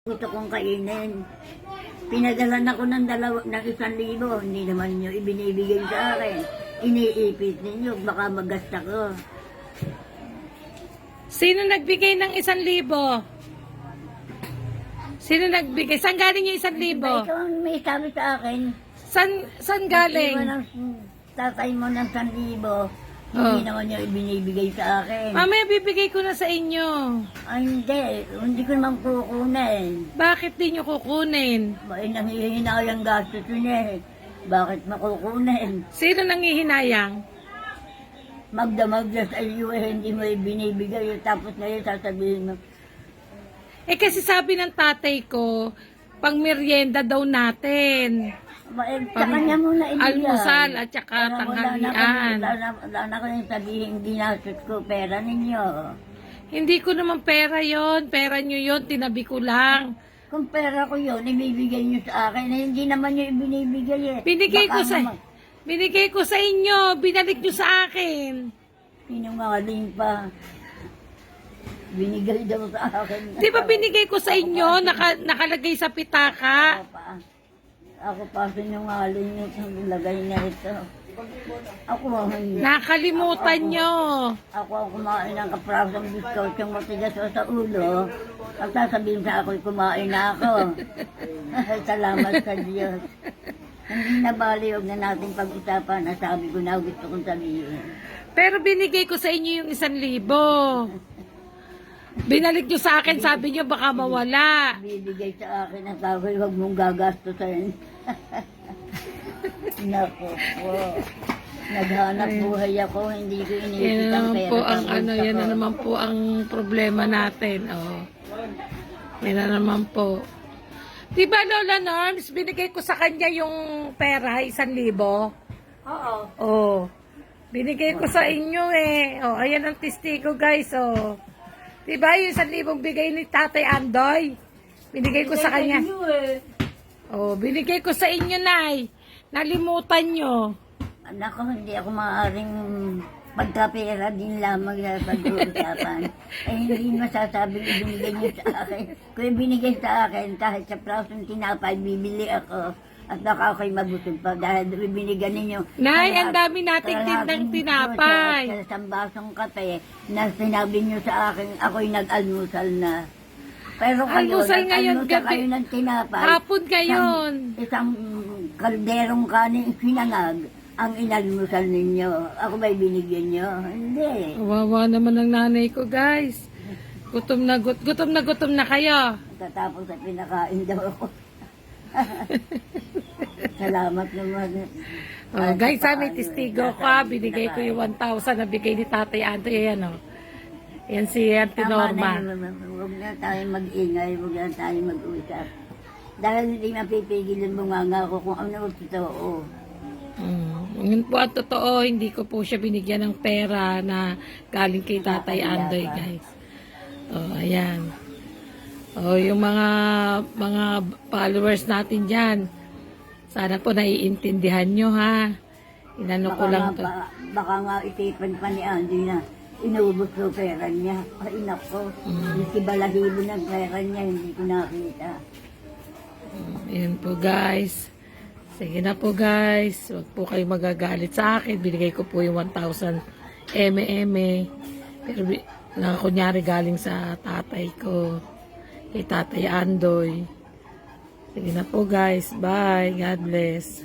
Gusto kong kainin. Pinadalan ako ng 1,000. Hindi naman nyo ibinibigay sa akin. Iniipit ninyo, baka magasta ko. Sino nagbigay ng 1,000? Sino nagbigay? Saan galing yung 1,000? Ikaw ang may sabi sa akin. Saan galing? Iwan ang tatay mo ng 1,000. Hindi naman nyo ibinibigay sa akin. Mamaya bibigay ko na sa inyo. Ay hindi ko naman kukunin. Bakit di nyo kukunin? Bakit nanghihinayang gastos niya eh. Bakit makukunin? Sino nanghihinayang? Magdamag sa iyo eh, hindi mo ibinibigay. Tapos ngayon sasabihin mo, Kasi sabi ng tatay ko, pang merienda daw natin. sa kanya muna ibigay. Almusal at saka tanghalian. Wala na ko yung sabihin, ginastos ko, pera ninyo. Hindi ko naman pera yon, pera nyo yon, tinabi ko lang. Kung pera ko yun, ibibigay nyo sa akin, eh, hindi naman nyo ibinibigay eh. Binigay ko sa inyo, binalik nyo sa akin. Sinungaling pa. Binigay daw sa akin. Di ba binigay ko sa inyo, nakalagay sa pitaka? Ako pa sinungaling yung lagay na ito. Ako hindi. Nakalimutan nyo. Ako ang kumain ng kaprasong discount yung matigas ko sa ulo. At sasabihin sa ako'y kumain na ako. Salamat sa Diyos. Hindi na bali, huwag na natin pag-usapan. Nasabi ko na gusto kong sabihin. Pero binigay ko sa inyo yung 1,000. Binalik nyo sa akin, sabi nyo baka mawala. Bibigay sa akin ang sabi, huwag mong gagastusin. Nako po. Naghanap buhay ako, hindi ko iniisip ang pera. Yan na naman po ang problema natin. Yan na naman po. Diba Lola Norms, binigay ko sa kanya yung pera, 1,000? Oo. Binigay ko sa inyo eh. Ayan ang testigo guys. Diba yung 1,000 bigay ni Tatay Andoy? Binigay ko sa kanya. Binigay ko sa inyo, Nay. Nalimutan nyo. Anak ko, hindi ako maaaring pagkapera din lamang sa pag-uusapan. Hindi masasabing ibinigay niyo sa akin. Kung ibinigay sa akin, kahit sa prasong tinapay, bibili ako. At baka ako'y mabusog pa dahil ibinigay ninyo. Nay, ang dami nating tindang tinapay. Sa isang basong kape na sinabi niyo sa akin, ako'y nag-almusal na. Pero kayo, Almusal ngayon, nag-almusal gabi. kayo ng tinapay. Hapon ngayon. Isang kalderong kanin sinangag ang inalmusal ninyo. Ako ba'y binigyan nyo? Hindi. Wawa naman ang nanay ko, guys. Gutom na kayo. Katapos at pinakain daw ako. Salamat naman. Guys, may testigo ko. Binigay ko yung 1,000 na bigay ni Tatay Anto. Ayan, Yan si Auntie Norma. Huwag na tayo mag-ingay, huwag na tayo mag-usap. Dahil hindi mapipigil yung bunganga ko kung ano ang totoo. Yun po ang totoo, hindi ko po siya binigyan ng pera na galing kay Tatay Andoy, guys. Ayan. Yung mga followers natin dyan, sana po naiintindihan nyo, ha. Inano ko lang to. Baka nga isipan pa ni Andy na inubos ko pera niya. Ay, nako. Hindi balahibo ng pera niya, hindi ko nakita. Ayan po, guys. Sige na po, guys. Huwag po kayo magagalit sa akin. Binigay ko po yung 1,000 eme. Pero kunyari galing sa tatay ko. Kay Tatay Andoy. Sige na po, guys. Bye. God bless.